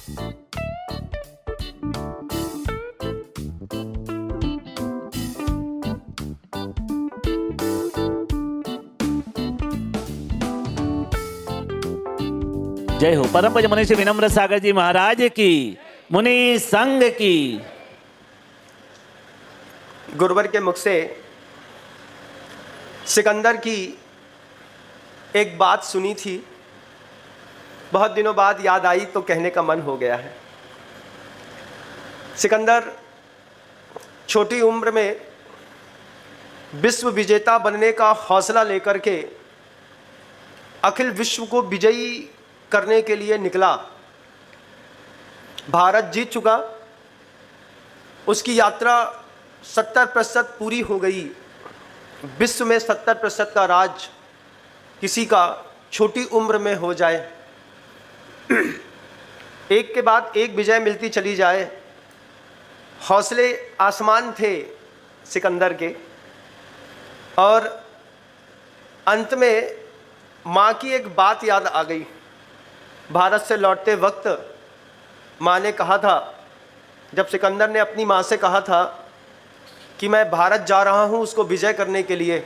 जय हो। परम पूज्य मुनि श्री विनम्र सागर जी महाराज की, मुनि संघ की। गुरुवर के मुख से सिकंदर की एक बात सुनी थी, बहुत दिनों बाद याद आई तो कहने का मन हो गया है। सिकंदर छोटी उम्र में विश्व विजेता बनने का हौसला लेकर के अखिल विश्व को विजयी करने के लिए निकला। भारत जीत चुका, उसकी यात्रा 70% पूरी हो गई। विश्व में 70% का राज किसी का छोटी उम्र में हो जाए, एक के बाद एक विजय मिलती चली जाए। हौसले आसमान थे सिकंदर के, और अंत में माँ की एक बात याद आ गई। भारत से लौटते वक्त माँ ने कहा था, जब सिकंदर ने अपनी माँ से कहा था कि मैं भारत जा रहा हूँ उसको विजय करने के लिए,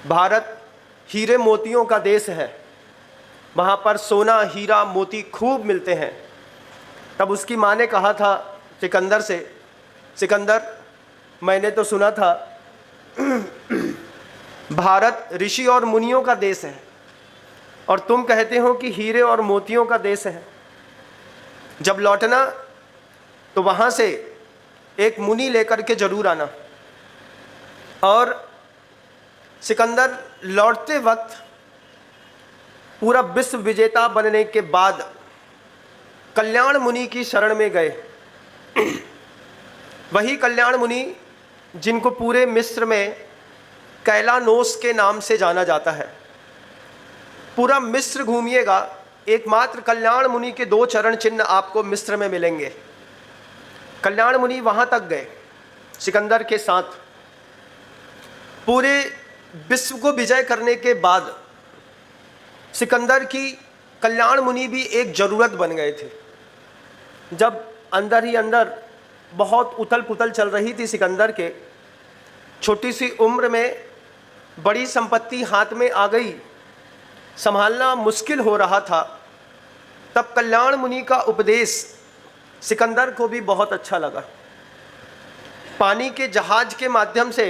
भारत हीरे मोतियों का देश है, वहाँ पर सोना हीरा मोती खूब मिलते हैं। तब उसकी माँ ने कहा था सिकंदर से, सिकंदर मैंने तो सुना था भारत ऋषि और मुनियों का देश है, और तुम कहते हो कि हीरे और मोतियों का देश है। जब लौटना तो वहाँ से एक मुनि लेकर के जरूर आना। और सिकंदर लौटते वक्त पूरा विश्व विजेता बनने के बाद कल्याण मुनि की शरण में गए। वही कल्याण मुनि जिनको पूरे मिस्र में कैलानोस के नाम से जाना जाता है। पूरा मिस्र घूमिएगा, एकमात्र कल्याण मुनि के 2 चरण चिन्ह आपको मिस्र में मिलेंगे। कल्याण मुनि वहां तक गए सिकंदर के साथ। पूरे विश्व को विजय करने के बाद सिकंदर की कल्याण मुनि भी एक जरूरत बन गए थे। जब अंदर ही अंदर बहुत उथल पुथल चल रही थी सिकंदर के, छोटी सी उम्र में बड़ी संपत्ति हाथ में आ गई, संभालना मुश्किल हो रहा था, तब कल्याण मुनि का उपदेश सिकंदर को भी बहुत अच्छा लगा। पानी के जहाज के माध्यम से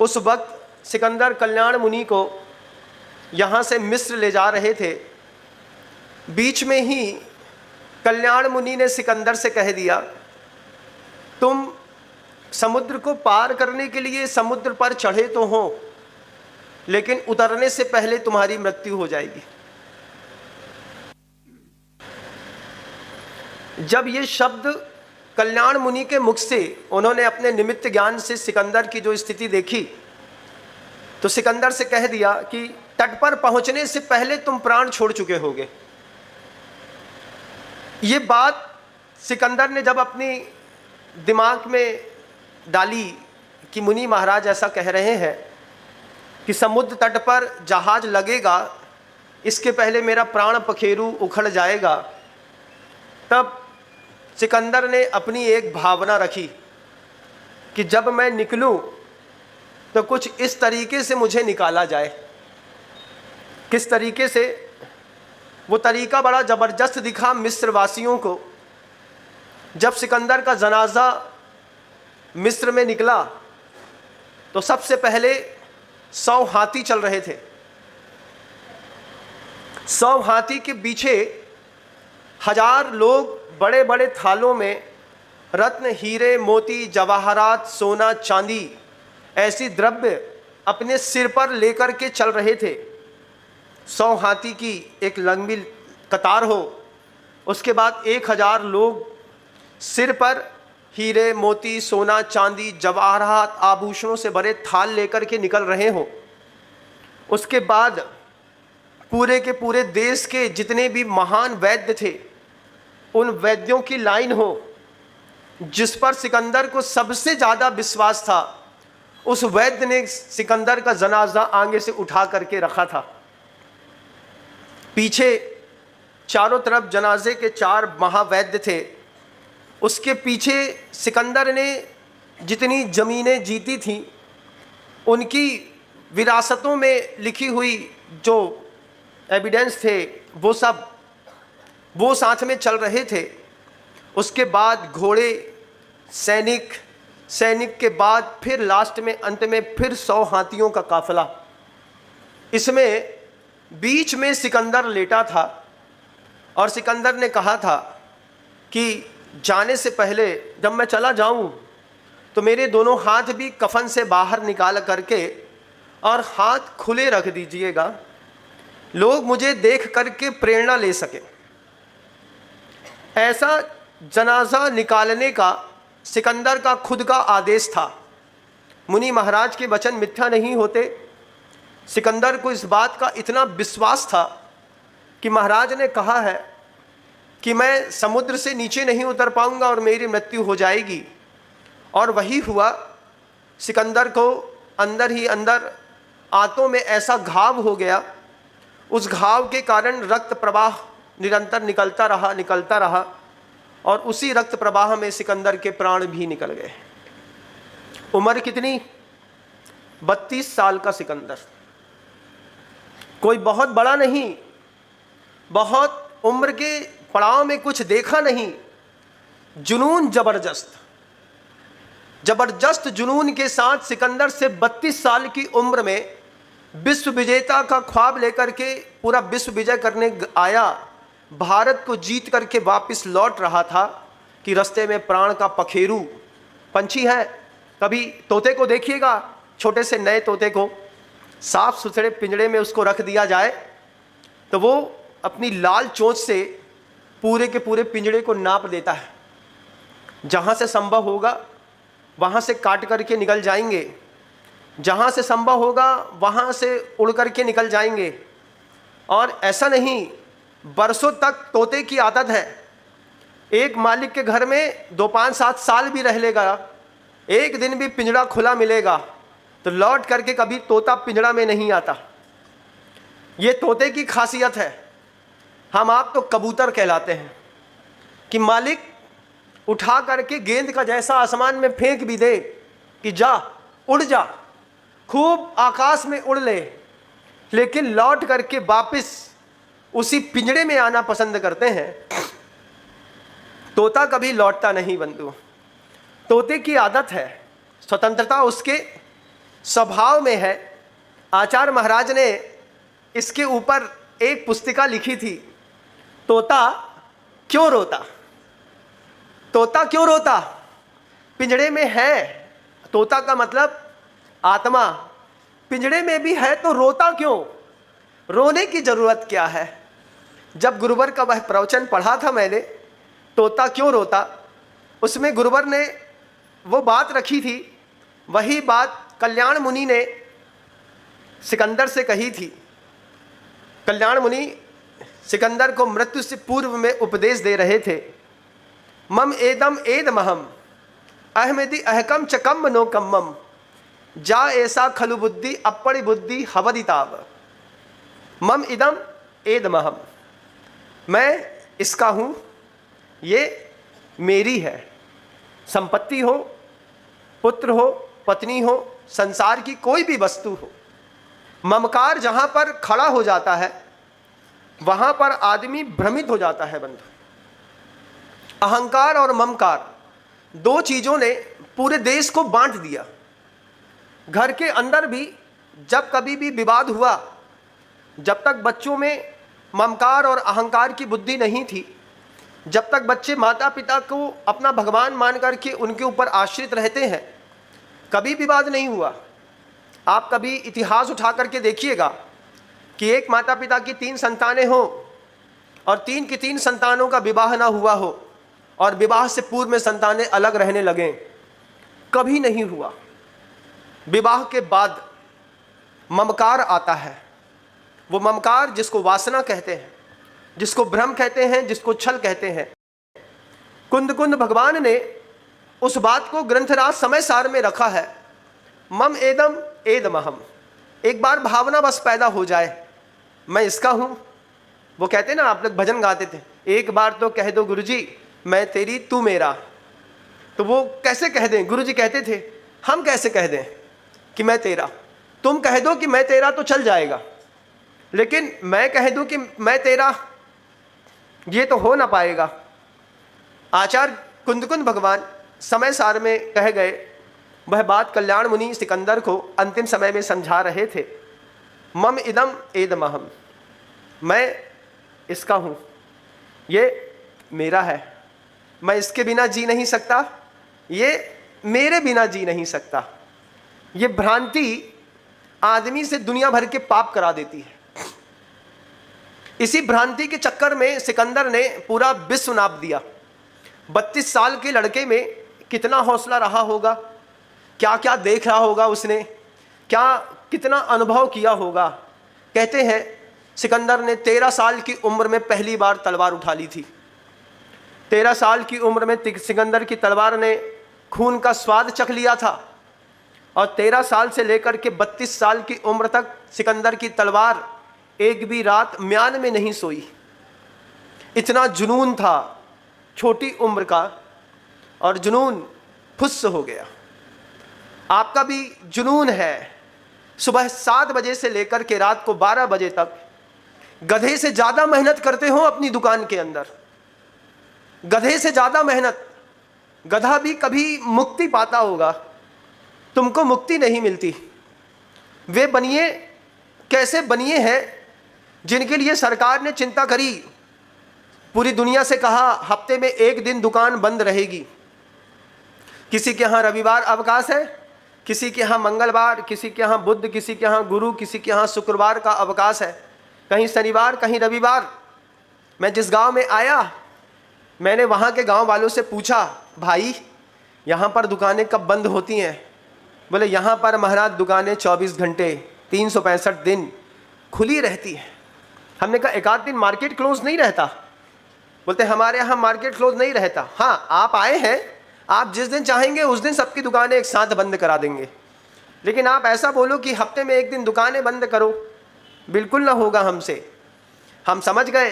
उस वक्त सिकंदर कल्याण मुनि को यहाँ से मिस्र ले जा रहे थे। बीच में ही कल्याण मुनि ने सिकंदर से कह दिया, तुम समुद्र को पार करने के लिए समुद्र पर चढ़े तो हो, लेकिन उतरने से पहले तुम्हारी मृत्यु हो जाएगी। जब ये शब्द कल्याण मुनि के मुख से, उन्होंने अपने निमित्त ज्ञान से सिकंदर की जो स्थिति देखी, तो सिकंदर से कह दिया कि तट पर पहुंचने से पहले तुम प्राण छोड़ चुके होगे। ये बात सिकंदर ने जब अपनी दिमाग में डाली कि मुनि महाराज ऐसा कह रहे हैं कि समुद्र तट पर जहाज लगेगा, इसके पहले मेरा प्राण पखेरु उखड़ जाएगा, तब सिकंदर ने अपनी एक भावना रखी कि जब मैं निकलूं तो कुछ इस तरीके से मुझे निकाला जाए। किस तरीके से? वो तरीका बड़ा ज़बरदस्त दिखा मिस्र वासियों को। जब सिकंदर का जनाजा मिस्र में निकला तो सबसे पहले 100 हाथी चल रहे थे। 100 हाथी के पीछे 1000 लोग बड़े बड़े थालों में रत्न हीरे मोती जवाहरात सोना चांदी ऐसी द्रव्य अपने सिर पर लेकर के चल रहे थे। 100 हाथी की एक लंबी कतार हो, उसके बाद 1000 लोग सिर पर हीरे मोती सोना चांदी जवाहरात आभूषणों से भरे थाल लेकर के निकल रहे हो। उसके बाद पूरे के पूरे देश के जितने भी महान वैद्य थे, उन वैद्यों की लाइन हो। जिस पर सिकंदर को सबसे ज़्यादा विश्वास था, उस वैद्य ने सिकंदर का जनाजा आगे से उठा करके रखा था। पीछे चारों तरफ जनाजे के 4 महावैद्य थे। उसके पीछे सिकंदर ने जितनी ज़मीनें जीती थीं, उनकी विरासतों में लिखी हुई जो एविडेंस थे वो साथ में चल रहे थे। उसके बाद घोड़े, सैनिक के बाद फिर लास्ट में अंत में फिर 100 हाथियों का काफिला। इसमें बीच में सिकंदर लेटा था और सिकंदर ने कहा था कि जाने से पहले जब मैं चला जाऊं तो मेरे दोनों हाथ भी कफन से बाहर निकाल करके और हाथ खुले रख दीजिएगा, लोग मुझे देख करके प्रेरणा ले सके। ऐसा जनाजा निकालने का सिकंदर का खुद का आदेश था। मुनि महाराज के वचन मिथ्या नहीं होते। सिकंदर को इस बात का इतना विश्वास था कि महाराज ने कहा है कि मैं समुद्र से नीचे नहीं उतर पाऊंगा और मेरी मृत्यु हो जाएगी, और वही हुआ। सिकंदर को अंदर ही अंदर आंतों में ऐसा घाव हो गया, उस घाव के कारण रक्त प्रवाह निरंतर निकलता रहा और उसी रक्त प्रवाह में सिकंदर के प्राण भी निकल गए। उम्र कितनी? 32 साल का सिकंदर, कोई बहुत बड़ा नहीं, बहुत उम्र के पड़ाव में कुछ देखा नहीं, जुनून जबरदस्त जुनून के साथ सिकंदर से 32 साल की उम्र में विश्व विजेता का ख्वाब लेकर के पूरा विश्व विजय करने आया, भारत को जीत करके वापस लौट रहा था कि रास्ते में प्राण का पखेरु पंछी है। कभी तोते को देखिएगा, छोटे से नए तोते को साफ सुथरे पिंजड़े में उसको रख दिया जाए तो वो अपनी लाल चोंच से पूरे के पूरे पिंजड़े को नाप देता है। जहाँ से संभव होगा वहाँ से काट करके निकल जाएंगे, जहाँ से संभव होगा वहाँ से उड़ करके निकल जाएंगे। और ऐसा नहीं, बरसों तक तोते की आदत है। एक मालिक के घर में 2, 5, 7 साल भी रह लेगा, एक दिन भी पिंजड़ा खुला मिलेगा तो लौट करके कभी तोता पिंजड़ा में नहीं आता। ये तोते की खासियत है। हम आप तो कबूतर कहलाते हैं कि मालिक उठा करके गेंद का जैसा आसमान में फेंक भी दे कि जा उड़ जा, खूब आकाश में उड़ ले, लेकिन लौट करके वापस उसी पिंजड़े में आना पसंद करते हैं। तोता कभी लौटता नहीं बंधु। तोते की आदत है, स्वतंत्रता उसके स्वभाव में है। आचार्य महाराज ने इसके ऊपर एक पुस्तिका लिखी थी, तोता क्यों रोता। तोता क्यों रोता? पिंजड़े में है, तोता का मतलब आत्मा पिंजड़े में भी है तो रोता क्यों? रोने की जरूरत क्या है? जब गुरुवर का वह प्रवचन पढ़ा था मैंने, तोता क्यों रोता, उसमें गुरुवर ने वो बात रखी थी, वही बात कल्याण मुनि ने सिकंदर से कही थी। कल्याण मुनि सिकंदर को मृत्यु से पूर्व में उपदेश दे रहे थे। मम एदम एदमहम अहमदि अहकम चकम नो कम्मम जा ऐसा खलु बुद्धि अपड़ी बुद्धि हवदिताव। मम इदम एदमहम, मैं इसका हूँ, ये मेरी है। संपत्ति हो, पुत्र हो, पत्नी हो, संसार की कोई भी वस्तु हो, ममकार जहाँ पर खड़ा हो जाता है वहाँ पर आदमी भ्रमित हो जाता है बंधु। अहंकार और ममकार 2 चीज़ों ने पूरे देश को बांट दिया। घर के अंदर भी जब कभी भी विवाद हुआ, जब तक बच्चों में ममकार और अहंकार की बुद्धि नहीं थी, जब तक बच्चे माता पिता को अपना भगवान मान करके उनके ऊपर आश्रित रहते हैं, कभी विवाद नहीं हुआ। आप कभी इतिहास उठा करके देखिएगा कि एक माता पिता की 3 संतानें हो और 3 की 3 संतानों का विवाह ना हुआ हो और विवाह से पूर्व में संतानें अलग रहने लगें, कभी नहीं हुआ। विवाह के बाद ममकार आता है। वो ममकार जिसको वासना कहते हैं, जिसको भ्रम कहते हैं, जिसको छल कहते हैं। कुंद कुंद भगवान ने उस बात को ग्रंथराज समय सार में रखा है। मम एदम एदमहम, एक बार भावना बस पैदा हो जाए, मैं इसका हूँ, वो कहते ना, आप लोग भजन गाते थे, एक बार तो कह दो गुरुजी मैं तेरी तू मेरा। तो वो कैसे कह दें? गुरुजी कहते थे हम कैसे कह दें कि मैं तेरा? तुम कह दो कि मैं तेरा तो चल जाएगा, लेकिन मैं कह दूं कि मैं तेरा, ये तो हो ना पाएगा। आचार्य कुंदकुंद भगवान समय सार में कह गए, वह बात कल्याण मुनि सिकंदर को अंतिम समय में समझा रहे थे। मम इदम एदमहम, मैं इसका हूँ, ये मेरा है, मैं इसके बिना जी नहीं सकता, ये मेरे बिना जी नहीं सकता। ये भ्रांति आदमी से दुनिया भर के पाप करा देती है। इसी भ्रांति के चक्कर में सिकंदर ने पूरा विश्व नाप दिया। 32 साल के लड़के में कितना हौसला रहा होगा, क्या क्या देख रहा होगा उसने, क्या कितना अनुभव किया होगा। कहते हैं सिकंदर ने 13 साल की उम्र में पहली बार तलवार उठा ली थी। 13 साल की उम्र में सिकंदर की तलवार ने खून का स्वाद चख लिया था, और 13 साल से लेकर के 32 साल की उम्र तक सिकंदर की तलवार एक भी रात म्यान में नहीं सोई। इतना जुनून था छोटी उम्र का, और जुनून फुस्स हो गया। आपका भी जुनून है। सुबह 7 बजे से लेकर के रात को 12 बजे तक गधे से ज़्यादा मेहनत करते हो अपनी दुकान के अंदर, गधे से ज़्यादा मेहनत। गधा भी कभी मुक्ति पाता होगा, तुमको मुक्ति नहीं मिलती। वे बनिए कैसे बनिए हैं जिनके लिए सरकार ने चिंता करी, पूरी दुनिया से कहा हफ्ते में 1 दिन दुकान बंद रहेगी। किसी के यहाँ रविवार अवकाश है, किसी के यहाँ मंगलवार, किसी के यहाँ बुध, किसी के यहाँ गुरु, किसी के यहाँ शुक्रवार का अवकाश है, कहीं शनिवार कहीं रविवार। मैं जिस गांव में आया, मैंने वहाँ के गांव वालों से पूछा, भाई यहाँ पर दुकानें कब बंद होती हैं? बोले यहाँ पर महाराज दुकानें 24 घंटे 365 दिन खुली रहती हैं। हमने कहा 1 आध दिन मार्केट क्लोज नहीं रहता? बोलते हमारे यहाँ मार्केट क्लोज नहीं रहता। हाँ, आप आए हैं, आप जिस दिन चाहेंगे उस दिन सबकी दुकानें एक साथ बंद करा देंगे, लेकिन आप ऐसा बोलो कि हफ्ते में 1 दिन दुकानें बंद करो, बिल्कुल ना होगा हमसे। हम समझ गए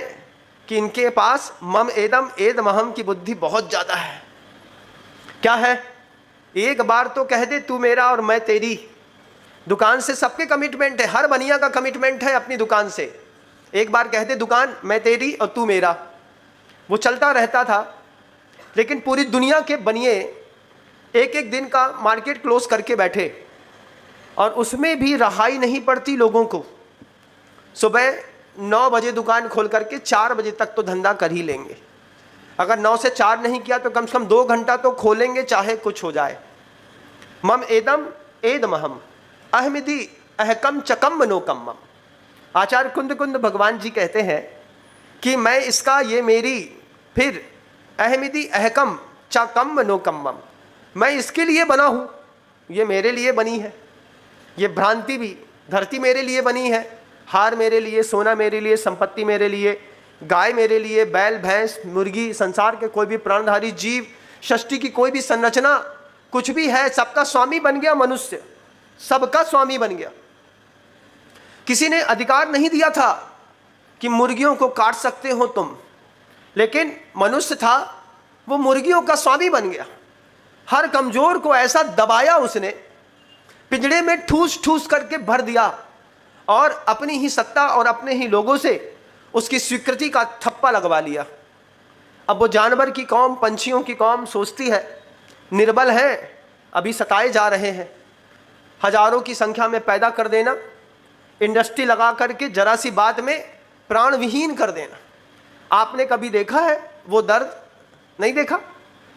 कि इनके पास मम एदम एदमहम की बुद्धि बहुत ज़्यादा है। क्या है? एक बार तो कह दे तू मेरा और मैं तेरी। दुकान से सबके कमिटमेंट है, हर बनिया का कमिटमेंट है अपनी दुकान से। एक बार कह दे दुकान मैं तेरी और तू मेरा, वो चलता रहता था। लेकिन पूरी दुनिया के बनिए एक एक दिन का मार्केट क्लोज करके बैठे, और उसमें भी रहाई नहीं पड़ती लोगों को। सुबह 9 बजे दुकान खोल करके 4 बजे तक तो धंधा कर ही लेंगे। अगर 9 से 4 नहीं किया तो कम से कम 2 घंटा तो खोलेंगे, चाहे कुछ हो जाए। मम एदम एदमहम अहमिदी अहकम चकम मनोकम। आचार्य कुंद भगवान जी कहते हैं कि मैं इसका, ये मेरी, फिर अहमिदी अहकम चकम मनोकम, मैं इसके लिए बना हूँ, ये मेरे लिए बनी है। ये भ्रांति भी, धरती मेरे लिए बनी है, हार मेरे लिए, सोना मेरे लिए, संपत्ति मेरे लिए, गाय मेरे लिए, बैल भैंस मुर्गी, संसार के कोई भी प्राणधारी जीव, सृष्टि की कोई भी संरचना कुछ भी है, सबका स्वामी बन गया मनुष्य, सबका स्वामी बन गया। किसी ने अधिकार नहीं दिया था कि मुर्गियों को काट सकते हो तुम, लेकिन मनुष्य था, वो मुर्गियों का स्वामी बन गया। हर कमजोर को ऐसा दबाया उसने, पिंजड़े में ठूस ठूस करके भर दिया, और अपनी ही सत्ता और अपने ही लोगों से उसकी स्वीकृति का थप्पा लगवा लिया। अब वो जानवर की कौम, पंछियों की कौम सोचती है निर्बल है, अभी सताए जा रहे हैं, हजारों की संख्या में पैदा कर देना, इंडस्ट्री लगा करके जरा सी बात में प्राण विहीन कर देना। आपने कभी देखा है वो दर्द? नहीं देखा?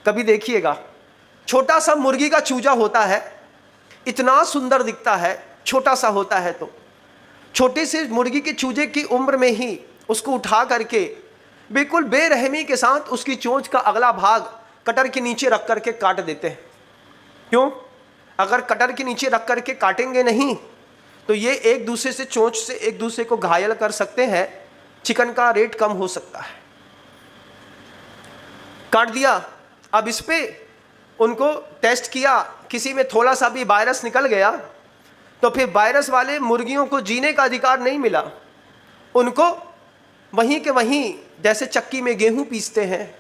कभी देखिएगा। छोटा सा मुर्गी का चूजा होता है, इतना सुंदर दिखता है, छोटा सा होता है, तो छोटे से मुर्गी के चूजे की उम्र में ही उसको उठा करके बिल्कुल बेरहमी के साथ उसकी चोंच का अगला भाग कटर के नीचे रख करके काट देते हैं। क्यों? अगर कटर के नीचे रख करके काटेंगे नहीं तो ये एक दूसरे से, चोंच से एक दूसरे को घायल कर सकते हैं, चिकन का रेट कम हो सकता है। काट दिया। अब इस पे उनको टेस्ट किया, किसी में थोड़ा सा भी वायरस निकल गया तो फिर वायरस वाले मुर्गियों को जीने का अधिकार नहीं मिला, उनको वहीं के वहीं जैसे चक्की में गेहूं पीसते हैं,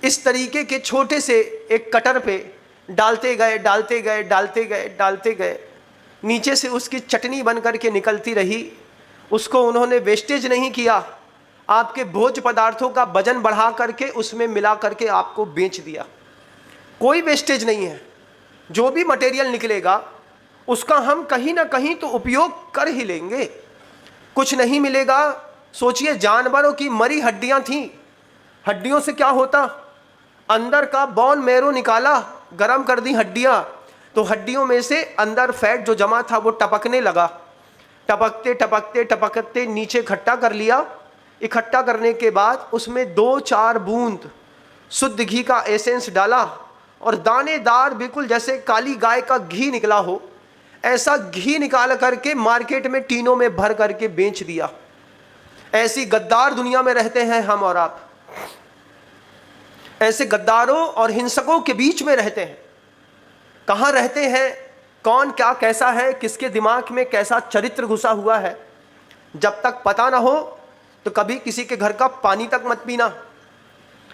इस तरीके के छोटे से एक कटर पे डालते गए डालते गए डालते गए डालते गए, नीचे से उसकी चटनी बन करके निकलती रही। उसको उन्होंने वेस्टेज नहीं किया, आपके भोज्य पदार्थों का वजन बढ़ा करके उसमें मिला करके आपको बेच दिया। कोई वेस्टेज नहीं है, जो भी मटेरियल निकलेगा उसका हम कहीं ना कहीं तो उपयोग कर ही लेंगे। कुछ नहीं मिलेगा, सोचिए जानवरों की मरी हड्डियां थीं, हड्डियों से क्या होता, अंदर का बोन मैरो निकाला, गरम कर दी हड्डियां, तो हड्डियों में से अंदर फैट जो जमा था वो टपकने लगा। टपकते टपकते टपकते नीचे इकट्ठा कर लिया। इकट्ठा करने के बाद उसमें 2-4 बूंद शुद्ध घी का एसेंस डाला और दानेदार बिल्कुल जैसे काली गाय का घी निकला हो, ऐसा घी निकाल करके मार्केट में टीनों में भर करके बेच दिया। ऐसी गद्दार दुनिया में रहते हैं हम और आप, ऐसे गद्दारों और हिंसकों के बीच में रहते हैं। कहाँ रहते हैं, कौन क्या कैसा है, किसके दिमाग में कैसा चरित्र घुसा हुआ है, जब तक पता ना हो तो कभी किसी के घर का पानी तक मत पीना।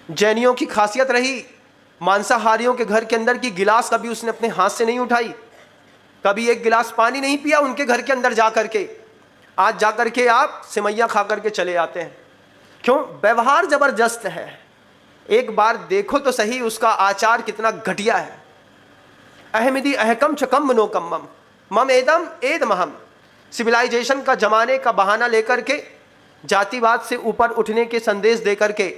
जैनियों की खासियत रही, मांसाहारियों के घर के अंदर की गिलास कभी उसने अपने हाथ से नहीं उठाई, कभी एक गिलास पानी नहीं पिया उनके घर के अंदर जा करके। आज जा करके आप सिमैया खा करके चले आते हैं। क्यों? व्यवहार जबरदस्त है। एक बार देखो तो सही उसका आचार कितना घटिया है। अहमदी अहकम चकम नो कम्मम मम एदम एद महम। सिविलाइजेशन का जमाने का बहाना लेकर के, जातिवाद से ऊपर उठने के संदेश दे करके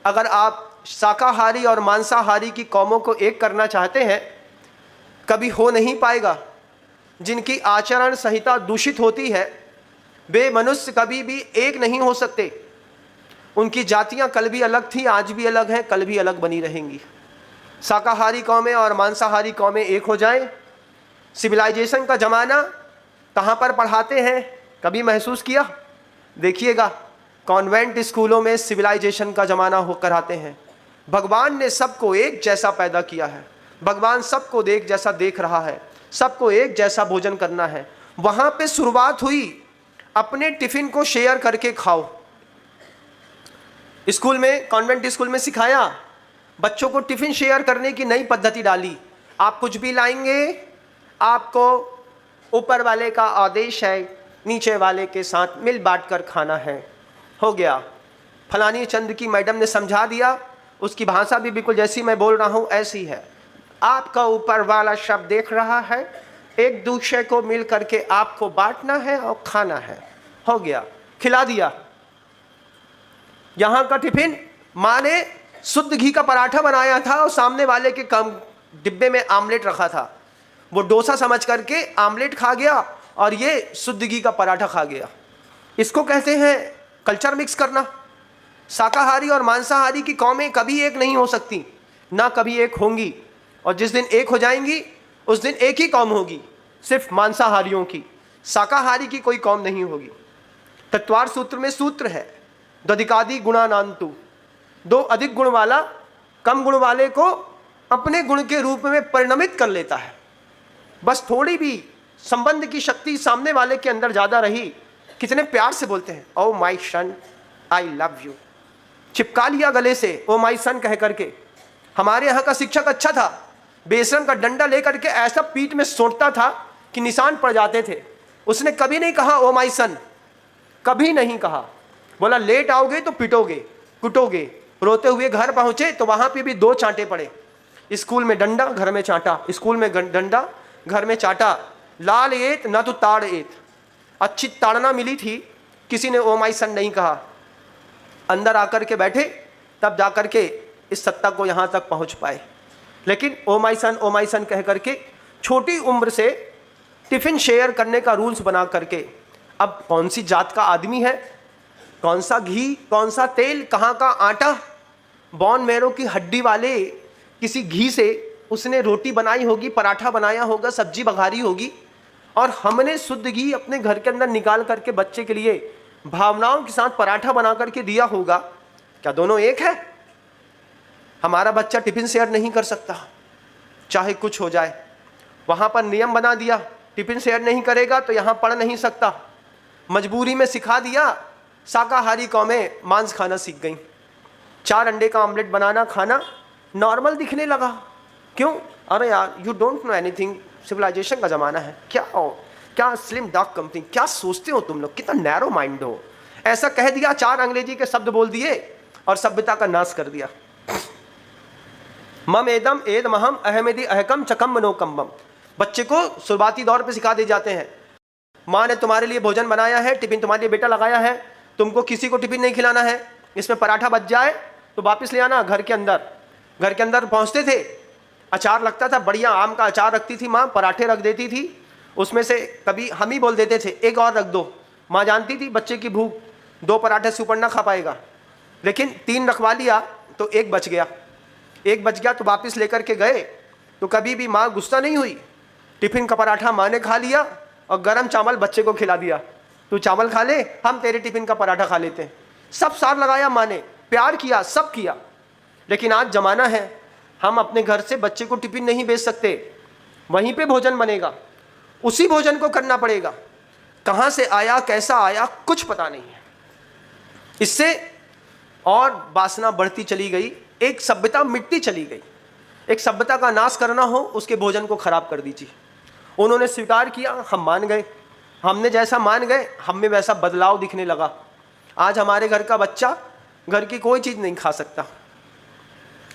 अगर आप शाकाहारी और मांसाहारी की कौमों को एक करना चाहते हैं, कभी हो नहीं पाएगा। जिनकी आचरण संहिता दूषित होती है वे मनुष्य कभी भी एक नहीं हो सकते। उनकी जातियां कल भी अलग थी, आज भी अलग हैं, कल भी अलग बनी रहेंगी। शाकाहारी कौमें और मांसाहारी कौमें एक हो जाएं। सिविलाइजेशन का ज़माना कहाँ पर पढ़ाते हैं, कभी महसूस किया? देखिएगा कॉन्वेंट स्कूलों में सिविलाइजेशन का ज़माना होकर आते हैं। भगवान ने सबको एक जैसा पैदा किया है, भगवान सबको एक जैसा देख रहा है, सबको एक जैसा भोजन करना है। वहाँ पे शुरुआत हुई, अपने टिफ़िन को शेयर करके खाओ। स्कूल में, कॉन्वेंट स्कूल में सिखाया, बच्चों को टिफ़िन शेयर करने की नई पद्धति डाली। आप कुछ भी लाएंगे, आपको ऊपर वाले का आदेश है, नीचे वाले के साथ मिल बांट कर खाना है। हो गया, फलानी चंद की मैडम ने समझा दिया, उसकी भाषा भी बिल्कुल जैसी मैं बोल रहा हूँ ऐसी है। आपका ऊपर वाला शब्द देख रहा है, एक दूसरे को मिल करके आपको बांटना है और खाना है। हो गया, खिला दिया। यहाँ का टिफिन माँ ने शुद्ध घी का पराठा बनाया था और सामने वाले के कम डिब्बे में आमलेट रखा था। वो डोसा समझ करके आमलेट खा गया और ये शुद्ध घी का पराठा खा गया। इसको कहते हैं कल्चर मिक्स करना। शाकाहारी और मांसाहारी की कौमें कभी एक नहीं हो सकती, ना कभी एक होंगी। और जिस दिन एक हो जाएंगी उस दिन एक ही कौम होगी, सिर्फ मांसाहारियों की। शाकाहारी की कोई कौम नहीं होगी। तत्वार सूत्र में सूत्र है, द्वधिकादि गुणानांतु। दो अधिक गुण वाला कम गुण वाले को अपने गुण के रूप में परिणमित कर लेता है। बस थोड़ी भी संबंध की शक्ति सामने वाले के अंदर ज़्यादा रही, कितने प्यार से बोलते हैं, ओ माई सन आई लव यू, चिपका लिया गले से ओ माई सन कह करके। हमारे यहाँ का शिक्षक अच्छा था, बेसन का डंडा लेकर के ऐसा पीठ में सोटता था कि निशान पड़ जाते थे। उसने कभी नहीं कहा ओ माई सन, कभी नहीं कहा। बोला लेट आओगे तो पिटोगे कुटोगे। रोते हुए घर पहुंचे तो वहां पे भी 2 चांटे पड़े। स्कूल में डंडा, घर में चांटा, स्कूल में डंडा, घर में चांटा। लाल एत ना तो ताड़ एत, अच्छी ताड़ना मिली थी, किसी ने ओ माई सन नहीं कहा। अंदर आकर के बैठे तब जाकर के इस सत्ता को यहाँ तक पहुँच पाए। लेकिन ओ माई सन कह करके छोटी उम्र से टिफ़िन शेयर करने का रूल्स बना करके, अब कौन सी जात का आदमी है, कौन सा घी, कौन सा तेल, कहाँ का आटा, बॉन मैरो की हड्डी वाले किसी घी से उसने रोटी बनाई होगी, पराठा बनाया होगा, सब्जी बघारी होगी, और हमने शुद्ध घी अपने घर के अंदर निकाल करके बच्चे के लिए भावनाओं के साथ पराठा बना करके दिया होगा। क्या दोनों एक है? हमारा बच्चा टिफ़िन शेयर नहीं कर सकता, चाहे कुछ हो जाए। वहाँ पर नियम बना दिया, टिफ़िन शेयर नहीं करेगा तो यहाँ पढ़ नहीं सकता। मजबूरी में सिखा दिया शाकाहारी कौमें मांस खाना सीख गई। 4 अंडे का ऑमलेट बनाना खाना नॉर्मल दिखने लगा। क्यों? अरे यार, you don't know anything, civilization का ज़माना है। क्या स्लिम डॉग कंपनी, क्या सोचते हो तुम लोग, कितना नैरो माइंड हो। ऐसा कह दिया, 4 अंग्रेजी के शब्द बोल दिए और सभ्यता का नाश कर दिया। मम एदम एद महम अहमदी अहकम चकम मनोकम्बम। बच्चे को शुरुआती दौर पे सिखा दे जाते हैं, माँ ने तुम्हारे लिए भोजन बनाया है, टिफिन तुम्हारे लिए बेटा लगाया है, तुमको किसी को टिफिन नहीं खिलाना है, इसमें पराठा बच जाए तो वापस ले आना घर के अंदर पहुँचते थे, अचार लगता था, बढ़िया आम का अचार रखती थी माँ, पराठे रख देती थी, उसमें से कभी हम ही बोल देते थे एक और रख दो। माँ जानती थी बच्चे की भूख, 2 पराठे से ऊपर ना खा पाएगा, लेकिन 3 रखवा लिया तो एक बच गया तो वापस लेकर के गए तो कभी भी माँ गुस्सा नहीं हुई। टिफिन का पराठा माँ ने खा लिया और गरम चावल बच्चे को खिला दिया, तू चावल खा ले, हम तेरे टिफिन का पराठा खा लेते हैं। सब सार लगाया माँ ने, प्यार किया, सब किया। लेकिन आज जमाना है, हम अपने घर से बच्चे को टिफिन नहीं भेज सकते, वहीं पे भोजन बनेगा, उसी भोजन को करना पड़ेगा। कहाँ से आया, कैसा आया, कुछ पता नहीं है। इससे और वासना बढ़ती चली गई, एक सभ्यता मिटती चली गई। एक सभ्यता का नाश करना हो, उसके भोजन को खराब कर दीजिए। उन्होंने स्वीकार किया, हम मान गए, हमने जैसा मान गए, हम में वैसा बदलाव दिखने लगा। आज हमारे घर का बच्चा घर की कोई चीज़ नहीं खा सकता।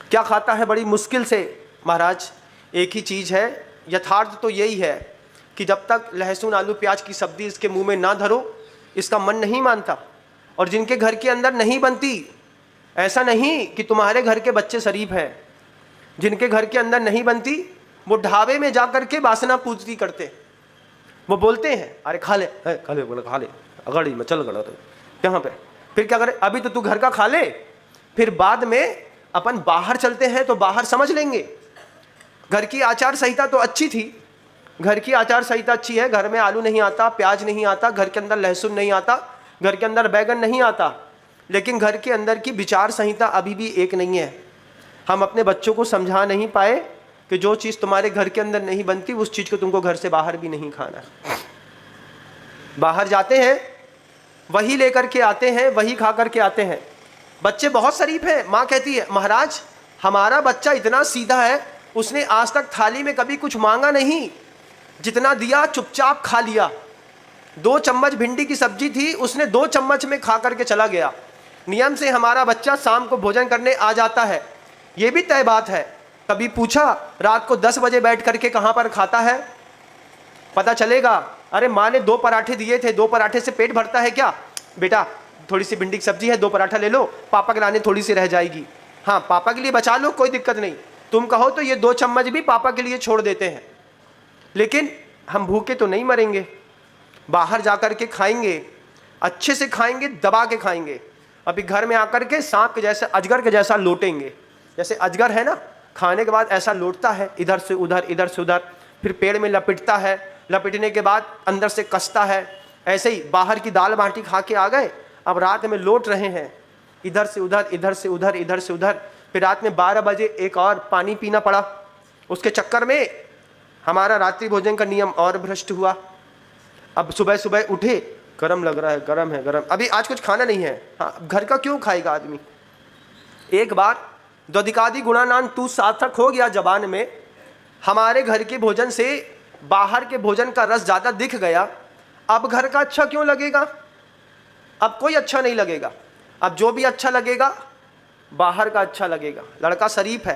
क्या खाता है? बड़ी मुश्किल से। महाराज, एक ही चीज़ है, यथार्थ तो यही है कि जब तक लहसुन आलू प्याज की सब्जी इसके मुंह में ना धरो, इसका मन नहीं मानता। और जिनके घर के अंदर नहीं बनती, ऐसा नहीं कि तुम्हारे घर के बच्चे शरीफ हैं, जिनके घर के अंदर नहीं बनती, वो ढाबे में जाकर के वासना पूर्ति करते। वो बोलते हैं अरे खा ले, बोले खा ले, अगड़ी में चल गड़ा तो यहाँ पे, फिर क्या करे, अभी तो तू घर का खा ले, फिर बाद में अपन बाहर चलते हैं तो बाहर समझ लेंगे। घर की आचार संहिता तो अच्छी थी, घर की आचार संहिता अच्छी है, घर में आलू नहीं आता, प्याज नहीं आता, घर के अंदर लहसुन नहीं आता, घर के अंदर बैगन नहीं आता, लेकिन घर के अंदर की विचार संहिता अभी भी एक नहीं है। हम अपने बच्चों को समझा नहीं पाए कि जो चीज़ तुम्हारे घर के अंदर नहीं बनती, उस चीज़ को तुमको घर से बाहर भी नहीं खाना। बाहर जाते हैं, वही लेकर के आते हैं, वही खा करके आते हैं। बच्चे बहुत शरीफ हैं। माँ कहती है, महाराज हमारा बच्चा इतना सीधा है, उसने आज तक थाली में कभी कुछ मांगा नहीं, जितना दिया चुपचाप खा लिया। 2 चम्मच भिंडी की सब्जी थी, उसने 2 चम्मच में खा करके चला गया। नियम से हमारा बच्चा शाम को भोजन करने आ जाता है, ये भी तय बात है। कभी पूछा रात को 10 बजे बैठ करके कहाँ पर खाता है? पता चलेगा, अरे माँ ने 2 पराठे दिए थे, 2 पराठे से पेट भरता है क्या? बेटा थोड़ी सी भिंडी की सब्जी है, 2 पराठा ले लो, पापा के लाने थोड़ी सी रह जाएगी, हाँ पापा के लिए बचा लो, कोई दिक्कत नहीं। तुम कहो तो ये 2 चम्मच भी पापा के लिए छोड़ देते हैं। लेकिन हम भूखे तो नहीं मरेंगे, बाहर जाकर के खाएंगे, अच्छे से खाएंगे, दबा के खाएंगे। अभी घर में आकर के सांप के जैसे, अजगर के जैसा लोटेंगे। जैसे अजगर है ना, खाने के बाद ऐसा लोटता है, इधर से उधर, इधर से उधर, फिर पेड़ में लपेटता है, लपेटने के बाद अंदर से कसता है। ऐसे ही बाहर की दाल बाटी खा के आ गए, अब रात में लौट रहे हैं, इधर से उधर, इधर से उधर, इधर से उधर। फिर रात में 12 बजे एक और पानी पीना पड़ा। उसके चक्कर में हमारा रात्रि भोजन का नियम और भ्रष्ट हुआ। अब सुबह सुबह उठे, गरम लग रहा है, गरम है, गरम, अभी आज कुछ खाना नहीं है। हाँ, घर का क्यों खाएगा आदमी? एक बार द्वदिकादि गुणानान तू सार्थक हो गया जबान में, हमारे घर के भोजन से बाहर के भोजन का रस ज़्यादा दिख गया। अब घर का अच्छा क्यों लगेगा? अब कोई अच्छा नहीं लगेगा। अब जो भी अच्छा लगेगा बाहर का अच्छा लगेगा। लड़का शरीफ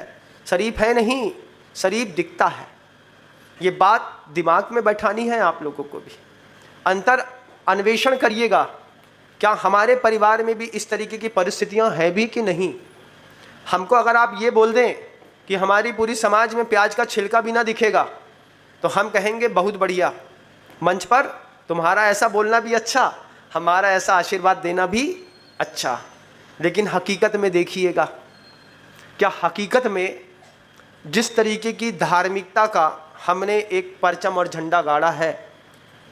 है नहीं, शरीफ दिखता है। ये बात दिमाग में बैठानी है आप लोगों को भी। अंतर अन्वेषण करिएगा, क्या हमारे परिवार में भी इस तरीके की परिस्थितियां हैं भी कि नहीं। हमको अगर आप ये बोल दें कि हमारी पूरी समाज में प्याज का छिलका भी ना दिखेगा, तो हम कहेंगे बहुत बढ़िया, मंच पर तुम्हारा ऐसा बोलना भी अच्छा, हमारा ऐसा आशीर्वाद देना भी अच्छा। लेकिन हकीकत में देखिएगा, क्या हकीकत में जिस तरीके की धार्मिकता का हमने एक परचम और झंडा गाड़ा है,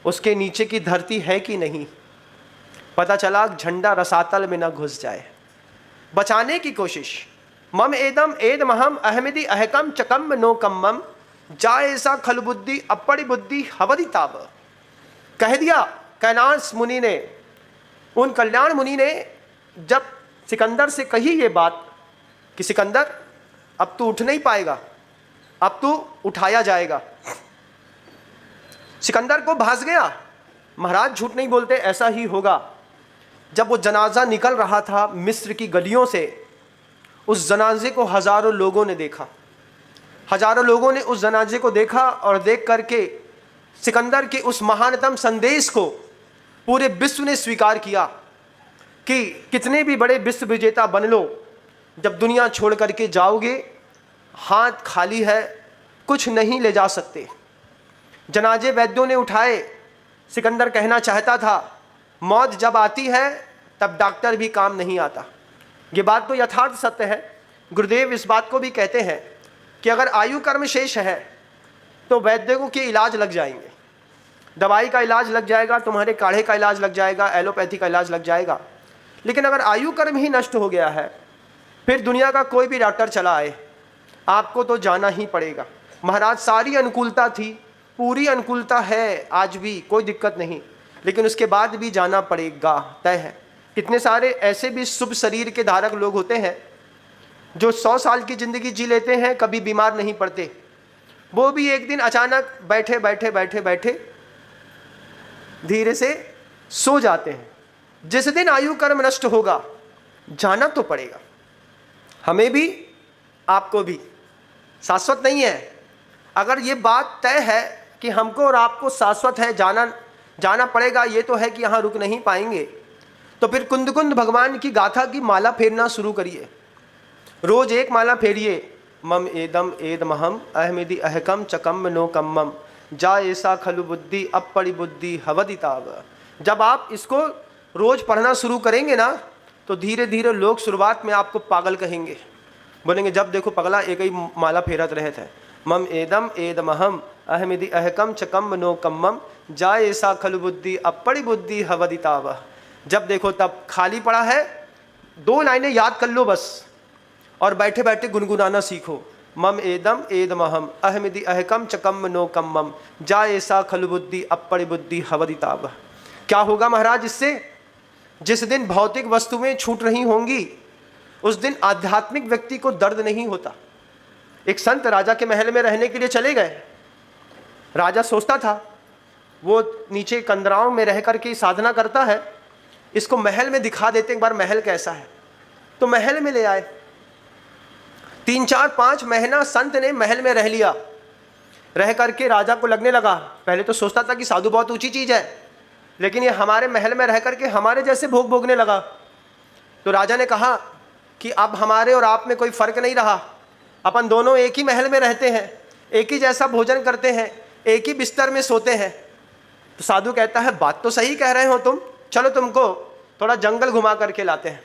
उसके नीचे की धरती है कि नहीं? पता चला झंडा रसातल में ना घुस जाए। बचाने की कोशिश। मम एदम एद महम अहमदी अहकम चकम नो कम्मम, जाए ऐसा खलबुद्धि अपड़ी बुद्धि हवदी ताब। कह दिया कैलाश मुनि ने उन कल्याण मुनि ने जब सिकंदर से कही ये बात कि सिकंदर अब तू उठ नहीं पाएगा, अब तू उठाया जाएगा, सिकंदर को भास गया। महाराज झूठ नहीं बोलते, ऐसा ही होगा। जब वो जनाजा निकल रहा था मिस्र की गलियों से, उस जनाजे को हजारों लोगों ने देखा। हजारों लोगों ने उस जनाजे को देखा और देख करके सिकंदर के उस महानतम संदेश को पूरे विश्व ने स्वीकार किया कि कितने भी बड़े विश्व विजेता बन लो, जब दुनिया छोड़ करके जाओगे हाथ खाली है, कुछ नहीं ले जा सकते। जनाजे वैद्यों ने उठाए। सिकंदर कहना चाहता था मौत जब आती है तब डॉक्टर भी काम नहीं आता। ये बात तो यथार्थ सत्य है। गुरुदेव इस बात को भी कहते हैं कि अगर आयु कर्म शेष है तो वैद्यों के इलाज लग जाएंगे, दवाई का इलाज लग जाएगा, तुम्हारे काढ़े का इलाज लग जाएगा, एलोपैथी का इलाज लग जाएगा। लेकिन अगर आयु कर्म ही नष्ट हो गया है, फिर दुनिया का कोई भी डॉक्टर चला आए, आपको तो जाना ही पड़ेगा। महाराज सारी अनुकूलता थी, पूरी अनुकूलता है आज भी, कोई दिक्कत नहीं, लेकिन उसके बाद भी जाना पड़ेगा, तय है। कितने सारे ऐसे भी शुभ शरीर के धारक लोग होते हैं जो 100 साल की ज़िंदगी जी लेते हैं, कभी बीमार नहीं पड़ते। वो भी एक दिन अचानक बैठे बैठे बैठे बैठे धीरे से सो जाते हैं। जिस दिन आयु कर्म नष्ट होगा जाना तो पड़ेगा, हमें भी आपको भी, शाश्वत नहीं है। अगर ये बात तय है कि हमको और आपको शाश्वत है, जाना पड़ेगा, ये तो है कि यहाँ रुक नहीं पाएंगे, तो फिर कुंद कुंद भगवान की गाथा की माला फेरना शुरू करिए। रोज एक माला फेरिए। मम एदम एदमहम अहमिदी अहकम चकम नो कम्मम जा ऐसा खलु बुद्धि अपड़ी बुद्धि हवदिताव। जब आप इसको रोज पढ़ना शुरू करेंगे ना, तो धीरे धीरे लोग शुरुआत में आपको पागल कहेंगे, बोलेंगे जब देखो पगला एक ही माला फेरत रहे थे। मम एदम एदमहम अहमिदी अहकम चकम नो कम्मम जा ऐसा खलु बुद्धि अपड़ी बुद्धि हवदिताव। जब देखो तब खाली पड़ा है, 2 लाइनें याद कर लो बस, और बैठे बैठे गुनगुनाना सीखो। मम एदम एदमहम अहमिदी अहकम चकम नो कम्मम जा ऐसा खलु बुद्धि अपड़ी बुद्धि हवदिताव। क्या होगा महाराज इससे? जिस दिन भौतिक वस्तुएं छूट रही होंगी उस दिन आध्यात्मिक व्यक्ति को दर्द नहीं होता। एक संत राजा के महल में रहने के लिए चले गए। राजा सोचता था वो नीचे कंदराओं में रह करके साधना करता है, इसको महल में दिखा देते एक बार महल कैसा है। तो महल में ले आए। 3-4-5 महीना संत ने महल में रह लिया। रह करके राजा को लगने लगा, पहले तो सोचता था कि साधु बहुत ऊंची चीज है, लेकिन ये हमारे महल में रह करके हमारे जैसे भोग भोगने लगा। तो राजा ने कहा कि अब हमारे और आप में कोई फर्क नहीं रहा, अपन दोनों एक ही महल में रहते हैं, एक ही जैसा भोजन करते हैं, एक ही बिस्तर में सोते हैं। तो साधु कहता है बात तो सही कह रहे हो तुम, चलो तुमको थोड़ा जंगल घुमा करके लाते हैं।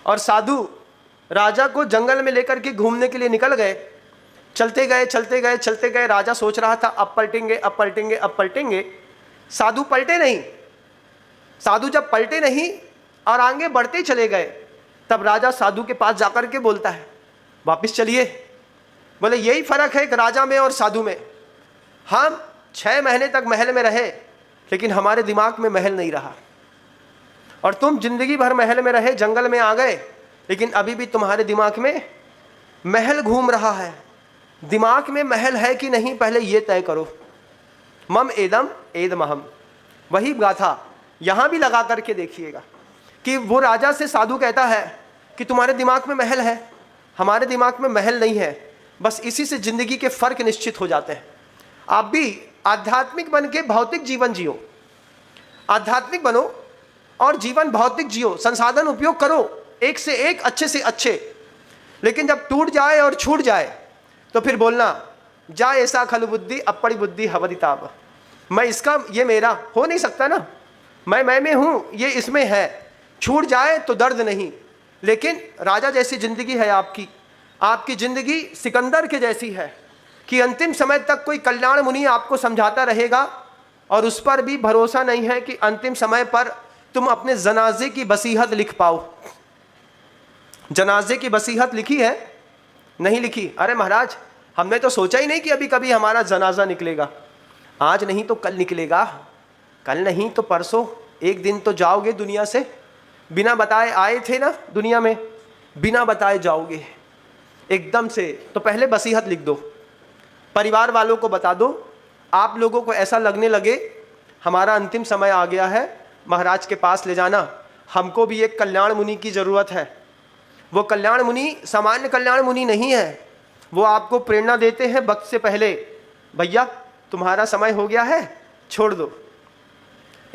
और साधु राजा को जंगल में लेकर के घूमने के लिए निकल गए। चलते गए चलते गए चलते गए। राजा सोच रहा था अब पलटेंगे अब पलटेंगे अब पलटेंगे। साधु पलटे नहीं। साधु जब पलटे नहीं और आगे बढ़ते चले गए, तब राजा साधु के पास जाकर के बोलता है वापिस चलिए। बोले यही फर्क है एक राजा में और साधु में। हम 6 महीने तक महल में रहे, लेकिन हमारे दिमाग में महल नहीं रहा, और तुम जिंदगी भर महल में रहे, जंगल में आ गए, लेकिन अभी भी तुम्हारे दिमाग में महल घूम रहा है। दिमाग में महल है कि नहीं पहले ये तय करो। मम एदम एदमहम, वही गाथा यहाँ भी लगा करके देखिएगा कि वो राजा से साधु कहता है कि तुम्हारे दिमाग में महल है, हमारे दिमाग में महल नहीं है। बस इसी से जिंदगी के फर्क निश्चित हो जाते हैं। आप भी आध्यात्मिक बन के भौतिक जीवन जियो, आध्यात्मिक बनो और जीवन भौतिक जियो, संसाधन उपयोग करो एक से एक, अच्छे से अच्छे। लेकिन जब टूट जाए और छूट जाए तो फिर बोलना जा ऐसा खलु बुद्धि अपड़ी बुद्धि हवदिताब। मैं इसका, ये मेरा हो नहीं सकता ना, मैं में हूँ, ये इसमें है। छूट जाए तो दर्द नहीं। लेकिन राजा जैसी जिंदगी है आपकी, आपकी जिंदगी सिकंदर के जैसी है कि अंतिम समय तक कोई कल्याण मुनि आपको समझाता रहेगा, और उस पर भी भरोसा नहीं है कि अंतिम समय पर तुम अपने जनाजे की बसीहत लिख पाओ। जनाजे की बसीहत लिखी है? नहीं लिखी। अरे महाराज हमने तो सोचा ही नहीं कि अभी कभी हमारा जनाजा निकलेगा। आज नहीं तो कल निकलेगा, कल नहीं तो परसों, एक दिन तो जाओगे दुनिया से, बिना बताए आए थे ना दुनिया में, बिना बताए जाओगे एकदम से। तो पहले वसीयत लिख दो, परिवार वालों को बता दो। आप लोगों को ऐसा लगने लगे हमारा अंतिम समय आ गया है, महाराज के पास ले जाना, हमको भी एक कल्याण मुनि की ज़रूरत है। वो कल्याण मुनि सामान्य कल्याण मुनि नहीं है, वो आपको प्रेरणा देते हैं वक्त से पहले, भैया तुम्हारा समय हो गया है, छोड़ दो।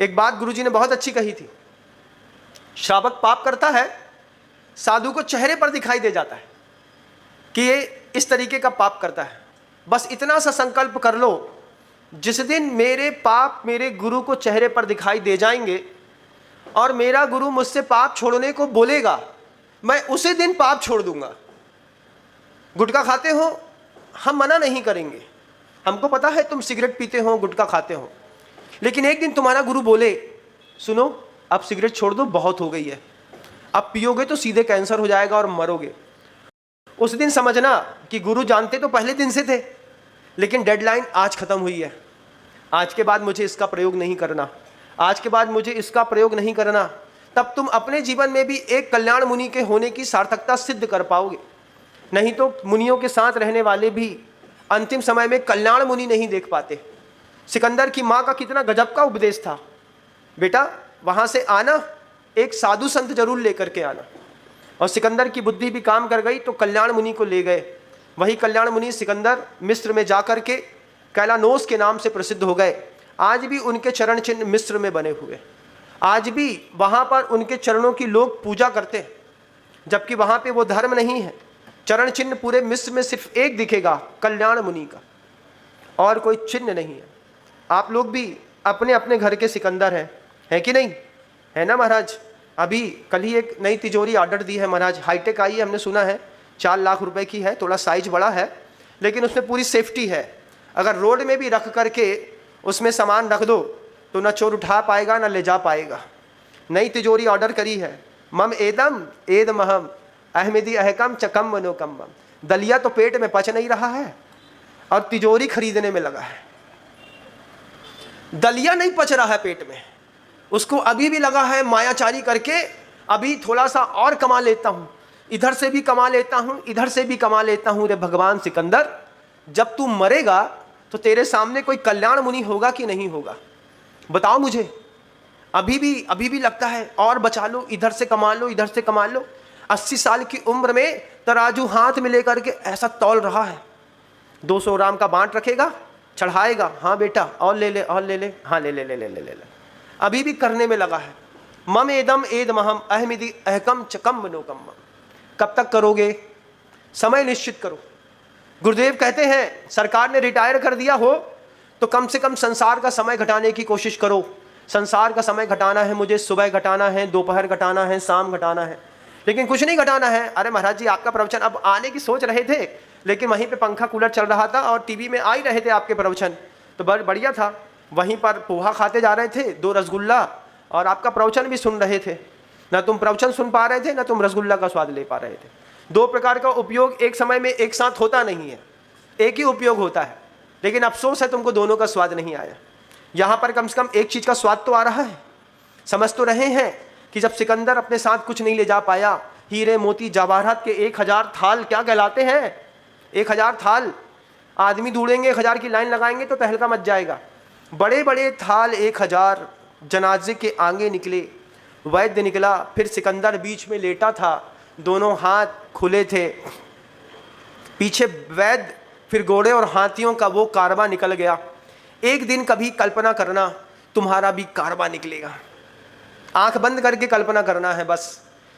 एक बात गुरुजी ने बहुत अच्छी कही थी, श्रावक पाप करता है, साधु को चेहरे पर दिखाई दे जाता है कि ये इस तरीके का पाप करता है। बस इतना सा संकल्प कर लो, जिस दिन मेरे पाप मेरे गुरु को चेहरे पर दिखाई दे जाएंगे और मेरा गुरु मुझसे पाप छोड़ने को बोलेगा, मैं उसी दिन पाप छोड़ दूंगा। गुटखा खाते हो, हम मना नहीं करेंगे, हमको पता है तुम सिगरेट पीते हो, गुटखा खाते हो, लेकिन एक दिन तुम्हारा गुरु बोले सुनो अब सिगरेट छोड़ दो, बहुत हो गई है, अब पियोगे तो सीधे कैंसर हो जाएगा और मरोगे। उस दिन समझना कि गुरु जानते तो पहले दिन से थे, लेकिन डेडलाइन आज खत्म हुई है, आज के बाद मुझे इसका प्रयोग नहीं करना, आज के बाद मुझे इसका प्रयोग नहीं करना। तब तुम अपने जीवन में भी एक कल्याण मुनि के होने की सार्थकता सिद्ध कर पाओगे। नहीं तो मुनियों के साथ रहने वाले भी अंतिम समय में कल्याण मुनि नहीं देख पाते। सिकंदर की माँ का कितना गजब का उपदेश था, बेटा वहाँ से आना एक साधु संत जरूर लेकर के आना। और सिकंदर की बुद्धि भी काम कर गई तो कल्याण मुनि को ले गए। वही कल्याण मुनि सिकंदर मिस्र में जाकर के कैलानोस के नाम से प्रसिद्ध हो गए। आज भी उनके चरण चिन्ह मिस्र में बने हुए, आज भी वहाँ पर उनके चरणों की लोग पूजा करते हैं, जबकि वहाँ पे वो धर्म नहीं है। चरण चिन्ह पूरे मिस्र में सिर्फ एक दिखेगा, कल्याण मुनि का, और कोई चिन्ह नहीं है। आप लोग भी अपने अपने घर के सिकंदर हैं, है कि नहीं, है ना महाराज। अभी कल ही एक नई तिजोरी ऑर्डर दी है महाराज, हाईटेक आई है, हमने सुना है 4 लाख रुपए की है, थोड़ा साइज बड़ा है, लेकिन उसमें पूरी सेफ्टी है। अगर रोड में भी रख करके उसमें सामान रख दो तो न चोर उठा पाएगा न ले जा पाएगा। नई तिजोरी ऑर्डर करी है, मम एदम एद महम अहमदी अहकम चकम मनोकम। दलिया तो पेट में पच नहीं रहा है और तिजोरी खरीदने में लगा है। दलिया नहीं पच रहा है पेट में, उसको अभी भी लगा है मायाचारी करके, अभी थोड़ा सा और कमा लेता हूँ, इधर से भी कमा लेता हूँ, इधर से भी कमा लेता हूँ। रे भगवान सिकंदर, जब तू मरेगा तो तेरे सामने कोई कल्याण मुनि होगा कि नहीं होगा, बताओ मुझे। अभी भी लगता है और बचा लो, इधर से कमा लो, इधर से कमा लो। 80 साल की उम्र में तराजू हाथ में लेकर के ऐसा तौल रहा है, 200 ग्राम का बांट रखेगा, चढ़ाएगा, हाँ बेटा और ले ले और ले ले, हाँ ले ले ले ले ले ले ले। अभी भी करने में लगा है। मम एदम एद महम अहमिदी अहकम चकम मनोकम। कब तक करोगे, समय निश्चित करो। गुरुदेव कहते हैं सरकार ने रिटायर कर दिया हो तो कम से कम संसार का समय घटाने की कोशिश करो। संसार का समय घटाना है मुझे, सुबह घटाना है, दोपहर घटाना है, शाम घटाना है, लेकिन कुछ नहीं घटाना है। अरे महाराज जी आपका प्रवचन अब आने की सोच रहे थे, लेकिन वहीं पे पंखा कूलर चल रहा था और टीवी में आ ही रहे थे आपके प्रवचन, तो बढ़िया था। वहीं पर पोहा खाते जा रहे थे, 2 रसगुल्ला, और आपका प्रवचन भी सुन रहे थे। ना तुम प्रवचन सुन पा रहे थे, ना तुम रसगुल्ला का स्वाद ले पा रहे थे। 2 प्रकार का उपयोग एक समय में एक साथ होता नहीं है, एक ही उपयोग होता है, लेकिन अफसोस है तुमको दोनों का स्वाद नहीं आया। यहाँ पर कम से कम एक चीज़ का स्वाद तो आ रहा है। समझ तो रहे हैं कि जब सिकंदर अपने साथ कुछ नहीं ले जा पाया, हीरे मोती जवाहरात के 1000 थाल क्या कहलाते हैं। 1000 थाल आदमी ढूंढेंगे, 1000 की लाइन लगाएंगे तो तहलका मच जाएगा। बड़े बड़े थाल 1000 जनाजे के आगे निकले। वैद्य निकला, फिर सिकंदर बीच में लेटा था, दोनों हाथ खुले थे, पीछे वैद्य, फिर घोड़े और हाथियों का वो कारवां निकल गया। एक दिन कभी कल्पना करना तुम्हारा भी कारवां निकलेगा। आंख बंद करके कल्पना करना है बस।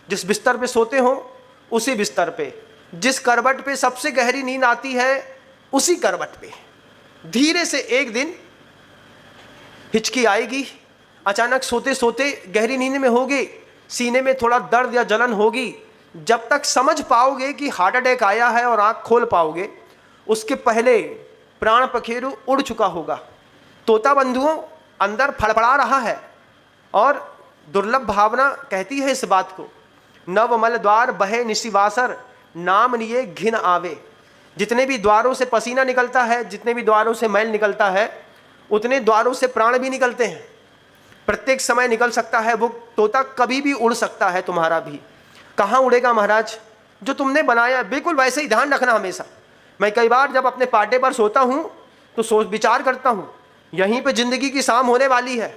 जिस बिस्तर पे सोते हो उसी बिस्तर पे, जिस करवट पे सबसे गहरी नींद आती है उसी करवट पे धीरे से एक दिन हिचकी आएगी। अचानक सोते सोते गहरी नींद में होगे, सीने में थोड़ा दर्द या जलन होगी। जब तक समझ पाओगे कि हार्ट अटैक आया है और आंख खोल पाओगे, उसके पहले प्राण पखेरु उड़ चुका होगा। तोता बंधुओं अंदर फड़फड़ा रहा है और दुर्लभ भावना कहती है इस बात को, नवमल द्वार बहे निशिवासर नाम लिए घिन आवे। जितने भी द्वारों से पसीना निकलता है, जितने भी द्वारों से मैल निकलता है, उतने द्वारों से प्राण भी निकलते हैं। प्रत्येक समय निकल सकता है, वो तोता कभी भी उड़ सकता है तुम्हारा भी। कहाँ उड़ेगा महाराज? जो तुमने बनाया बिल्कुल वैसे ही ध्यान रखना हमेशा। मैं कई बार जब अपने पाटे पर सोता हूँ तो सोच विचार करता हूँ, यहीं पे जिंदगी की शाम होने वाली है,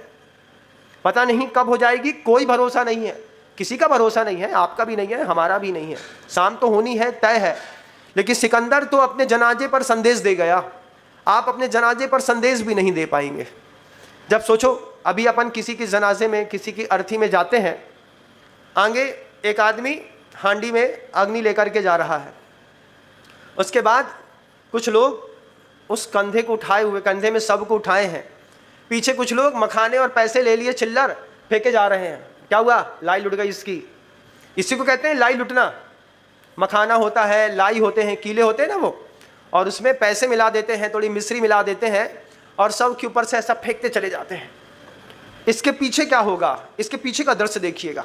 पता नहीं कब हो जाएगी, कोई भरोसा नहीं है, किसी का भरोसा नहीं है, आपका भी नहीं है, हमारा भी नहीं है। शाम तो होनी है, तय है। लेकिन सिकंदर तो अपने जनाजे पर संदेश दे गया, आप अपने जनाजे पर संदेश भी नहीं दे पाएंगे। जब सोचो अभी अपन किसी की जनाजे में, किसी की अर्थी में जाते हैं, आगे एक आदमी हांडी में अग्नि लेकर के जा रहा है, उसके बाद कुछ लोग उस कंधे को उठाए हुए, कंधे में सबको उठाए हैं, पीछे कुछ लोग मखाने और पैसे ले लिए, चिल्लर फेंके जा रहे हैं। क्या हुआ? लाई लुट गई इसकी। इसी को कहते हैं लाई लुटना। मखाना होता है, लाई होते हैं, कीले होते हैं ना वो, और उसमें पैसे मिला देते हैं, थोड़ी मिश्री मिला देते हैं और सब के ऊपर से ऐसा फेंकते चले जाते हैं। इसके पीछे क्या होगा? इसके पीछे का दृश्य देखिएगा।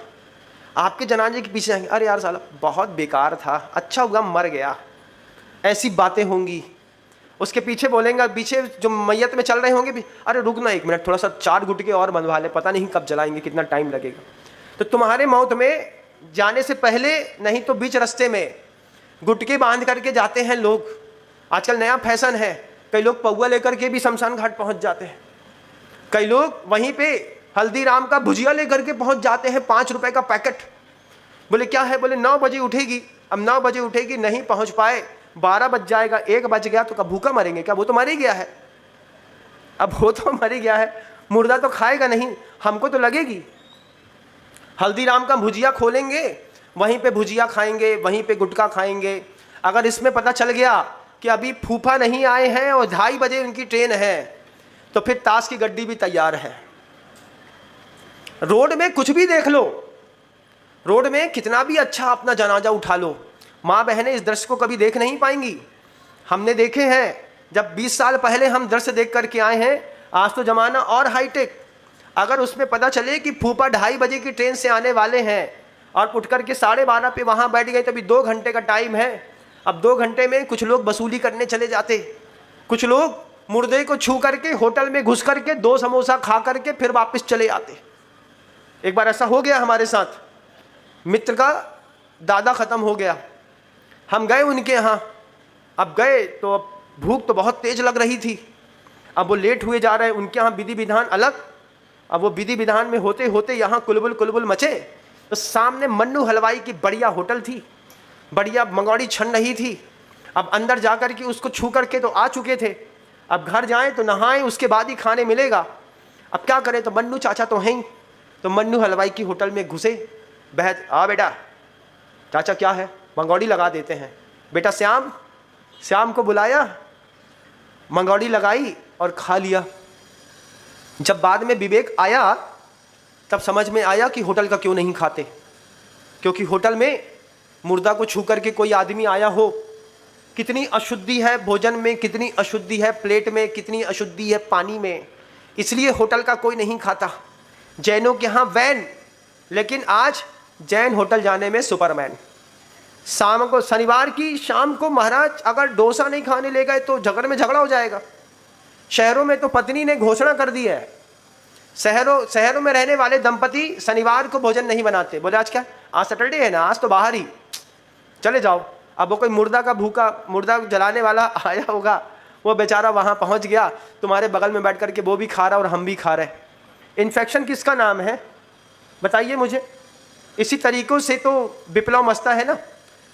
आपके जनाजे के पीछे आएंगे, अरे यार साला बहुत बेकार था, अच्छा हुआ मर गया, ऐसी बातें होंगी। उसके पीछे बोलेंगे, पीछे जो मैयत में चल रहे होंगे भी, अरे रुक ना एक मिनट, थोड़ा सा 4 गुटके और बंधवा ले, पता नहीं कब जलाएंगे, कितना टाइम लगेगा। तो तुम्हारे मौत में जाने से पहले नहीं तो बीच रास्ते में गुटके बांध करके जाते हैं लोग। आजकल नया फैशन है, कई लोग पौवा लेकर के भी शमशान घाट पहुंच जाते हैं। कई लोग वहीं पे हल्दीराम का भुजिया लेकर के पहुंच जाते हैं, 5 रुपए का पैकेट। बोले क्या है? बोले 9 बजे उठेगी। अब 9 बजे उठेगी, नहीं पहुंच पाए, 12 बज जाएगा, 1 बज गया तो कब भूखा मरेंगे क्या? वो तो मर ही गया है। अब वो तो मर ही गया है, मुर्दा तो खाएगा नहीं, हमको तो लगेगी। हल्दीराम का भुजिया खोलेंगे, वहीं पे भुजिया खाएंगे, वहीं पे गुटखा खाएंगे। अगर इसमें पता चल गया कि अभी फूफा नहीं आए हैं और 2:30 बजे उनकी ट्रेन है, तो फिर ताश की गड्डी भी तैयार है। रोड में कुछ भी देख लो, रोड में कितना भी अच्छा अपना जनाजा उठा लो, माँ बहनें इस दृश्य को कभी देख नहीं पाएंगी। हमने देखे हैं, जब 20 साल पहले हम दृश्य देख करके आए हैं, आज तो ज़माना और हाईटेक। अगर उसमें पता चले कि फूफा 2:30 बजे की ट्रेन से आने वाले हैं और उठ करके 12:30 पे वहाँ बैठ गए, तो अभी 2 घंटे का टाइम है। अब 2 घंटे में कुछ लोग वसूली करने चले जाते, कुछ लोग मुर्दे को छू करके होटल में घुस करके 2 समोसा खा करके फिर वापस चले आते। एक बार ऐसा हो गया हमारे साथ, मित्र का दादा ख़त्म हो गया, हम गए उनके यहाँ। अब गए तो अब भूख तो बहुत तेज लग रही थी, अब वो लेट हुए जा रहे हैं, उनके यहाँ विधि विधान अलग। अब वो विधि विधान में होते होते यहाँ कुलबुल मचे। तो सामने मन्नू हलवाई की बढ़िया होटल थी, बढ़िया मंगौड़ी छन रही थी। अब अंदर जा कर के उसको छू करके तो आ चुके थे, अब घर जाएं तो नहाएं, उसके बाद ही खाने मिलेगा। अब क्या करें? तो मन्नू चाचा तो हैं ही, तो मन्नू हलवाई की होटल में घुसे। बहत आ बेटा, चाचा क्या है? मंगौड़ी लगा देते हैं। बेटा श्याम को बुलाया, मंगौड़ी लगाई और खा लिया। जब बाद में विवेक आया तब समझ में आया कि होटल का क्यों नहीं खाते, क्योंकि होटल में मुर्दा को छू करके कोई आदमी आया हो, कितनी अशुद्धि है भोजन में, कितनी अशुद्धि है प्लेट में, कितनी अशुद्धि है पानी में, इसलिए होटल का कोई नहीं खाता। जैनों के यहाँ वैन, लेकिन आज जैन होटल जाने में सुपरमैन। शाम को, शनिवार की शाम को महाराज अगर डोसा नहीं खाने ले गए तो झगड़ा हो जाएगा। शहरों में तो पत्नी ने घोषणा कर दी है, शहरों में रहने वाले दंपति शनिवार को भोजन नहीं बनाते। बोले आज क्या, आज सैटरडे है ना, आज तो बाहर ही चले जाओ। अब वो कोई मुर्दा का भूखा, मुर्दा जलाने वाला आया होगा, वो बेचारा वहाँ पहुँच गया, तुम्हारे बगल में बैठ करके वो भी खा रहा और हम भी खा रहे। इन्फेक्शन किसका नाम है बताइए मुझे? इसी तरीक़ों से तो विप्लव मचता है ना।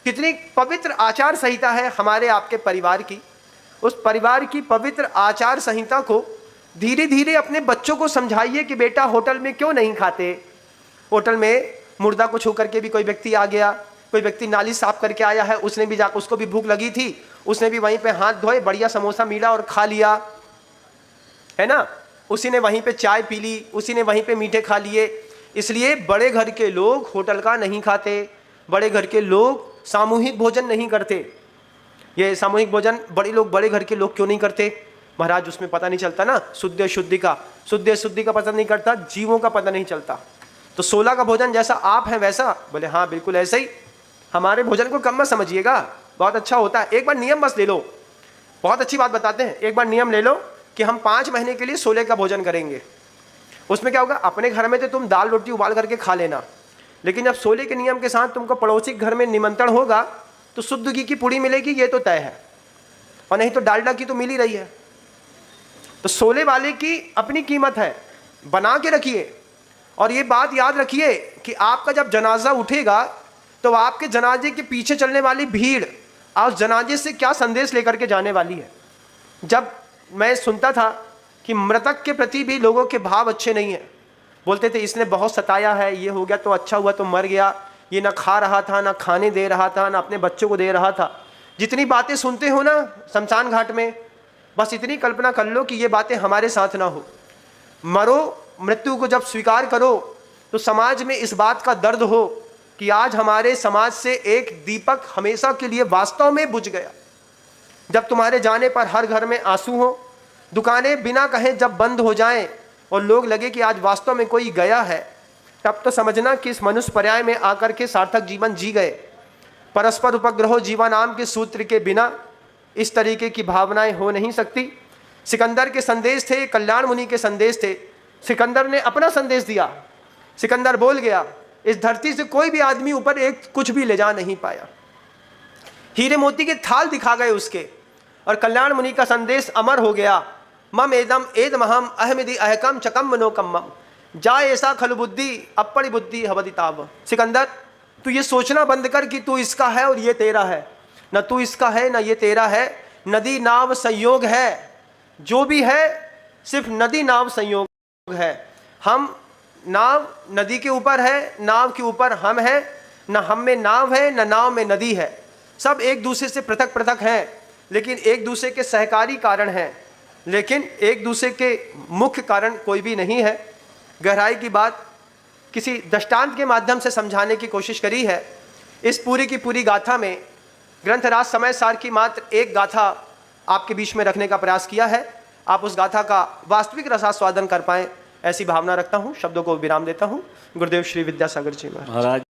कितनी पवित्र आचार संहिता है हमारे आपके परिवार की, उस परिवार की पवित्र आचार संहिता को धीरे धीरे अपने बच्चों को समझाइए कि बेटा होटल में क्यों नहीं खाते। होटल में मुर्दा को छू करके भी कोई व्यक्ति आ गया, कोई व्यक्ति नाली साफ करके आया है, उसने भी जाकर, उसको भी भूख लगी थी, उसने भी वहीं पे हाथ धोए, बढ़िया समोसा मिला और खा लिया, है ना। उसी ने वहीं पे चाय पी ली, उसी ने वहीं पे मीठे खा लिए। इसलिए बड़े घर के लोग होटल का नहीं खाते, बड़े घर के लोग सामूहिक भोजन नहीं करते। ये सामूहिक भोजन बड़े घर के लोग क्यों नहीं करते महाराज? उसमें पता नहीं चलता ना शुद्ध अशुद्धि का, शुद्ध अशुद्धि का पता नहीं करता, जीवों का पता नहीं चलता। तो 16 का भोजन जैसा आप हैं वैसा? बोले हाँ बिल्कुल ऐसे ही। हमारे भोजन को कम मत समझिएगा, बहुत अच्छा होता है। एक बार नियम बस ले लो, बहुत अच्छी बात बताते हैं। एक बार नियम ले लो कि हम 5 महीने के लिए 16 का भोजन करेंगे। उसमें क्या होगा, अपने घर में तो तुम दाल रोटी उबाल करके खा लेना, लेकिन जब सोले के नियम के साथ तुमको पड़ोसी के घर में निमंत्रण होगा तो शुद्ध घी की पुड़ी मिलेगी, ये तो तय है, और नहीं तो डालडा की तो मिल ही रही है। तो सोले वाले की अपनी कीमत है, बना के रखिए। और ये बात याद रखिए कि आपका जब जनाजा उठेगा तो आपके जनाजे के पीछे चलने वाली भीड़ आज जनाजे से क्या संदेश लेकर के जाने वाली है। जब मैं सुनता था कि मृतक के प्रति भी लोगों के भाव अच्छे नहीं हैं, बोलते थे इसने बहुत सताया है, ये हो गया तो अच्छा हुआ तो मर गया, ये ना खा रहा था, ना खाने दे रहा था, ना अपने बच्चों को दे रहा था। जितनी बातें सुनते हो ना शमशान घाट में, बस इतनी कल्पना कर लो कि ये बातें हमारे साथ ना हो। मरो, मृत्यु को जब स्वीकार करो तो समाज में इस बात का दर्द हो कि आज हमारे समाज से एक दीपक हमेशा के लिए वास्तव में बुझ गया। जब तुम्हारे जाने पर हर घर में आंसू हो, दुकानें बिना कहे जब बंद हो जाएं और लोग लगे कि आज वास्तव में कोई गया है, तब तो समझना कि इस मनुष्य पर्याय में आकर के सार्थक जीवन जी गए। परस्पर उपग्रहो जीवानाम के सूत्र के बिना इस तरीके की भावनाएं हो नहीं सकती। सिकंदर के संदेश थे, कल्याण मुनि के संदेश थे। सिकंदर ने अपना संदेश दिया। सिकंदर बोल गया, इस धरती से कोई भी आदमी ऊपर एक कुछ भी ले जा नहीं पाया। हीरे मोती के थाल दिखा गए उसके, और कल्याण मुनि का संदेश अमर हो गया। मम एदम एदमहम अहमिदी अहकम चकम मनोकम्मम जा ऐसा खलु बुद्धि अपड़ी बुद्धि हवदिताव। सिकंदर, तू ये सोचना बंद कर कि तू इसका है और ये तेरा है। न तू इसका है न ये तेरा है, नदी नाव संयोग है। जो भी है सिर्फ नदी नाव संयोग है। हम नाव नदी के ऊपर है, नाव के ऊपर हम हैं। न हम में नाव है न नाव में नदी है। सब एक दूसरे से पृथक पृथक हैं, लेकिन एक दूसरे के सहकारी कारण हैं, लेकिन एक दूसरे के मुख्य कारण कोई भी नहीं है। गहराई की बात किसी दृष्टांत के माध्यम से समझाने की कोशिश करी है। इस पूरी की पूरी गाथा में ग्रंथराज समय सार की मात्र एक गाथा आपके बीच में रखने का प्रयास किया है। आप उस गाथा का वास्तविक रसास्वादन कर पाएं, ऐसी भावना रखता हूं। शब्दों को विराम देता हूं। गुरुदेव श्री विद्यासागर जी महाराज।